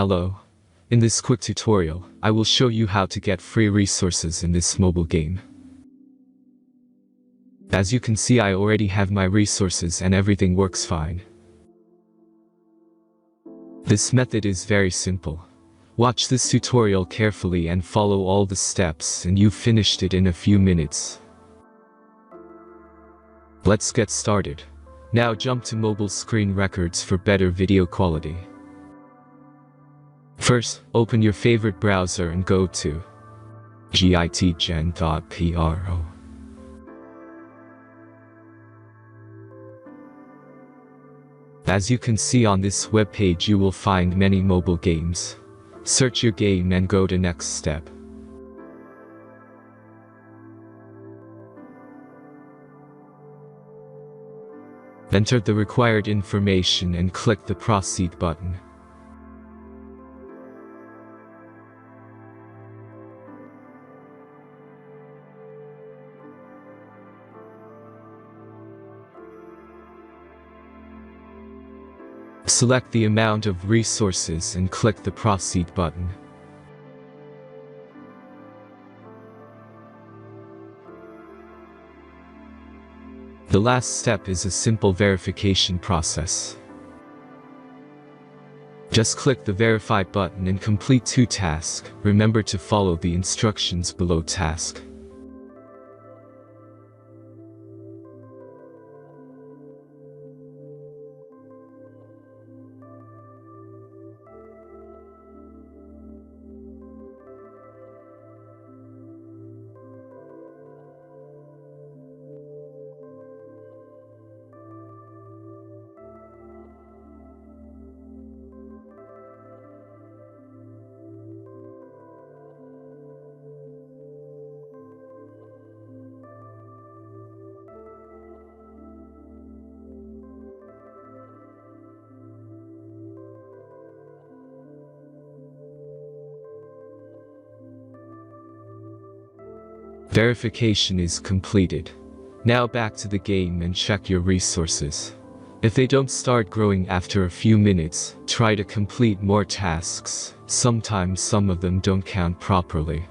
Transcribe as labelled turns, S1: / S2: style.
S1: Hello. In this quick tutorial, I will show you how to get free resources in this mobile game. As you can see, I already have my resources and everything works fine. This method is very simple. Watch this tutorial carefully and follow all the steps and you've finished it in a few minutes. Let's get started. Now jump to mobile screen records for better video quality. First, open your favorite browser and go to gitgen.pro. As you can see on this webpage, you will find many mobile games. Search your game and go to next step. Enter the required information and click the Proceed button. Select the amount of resources and click the Proceed button. The last step is a simple verification process. Just click the Verify button and complete 2 tasks. Remember to follow the instructions below task. Verification is completed. Now back to the game and check your resources. If they don't start growing after a few minutes, try to complete more tasks. Sometimes some of them don't count properly.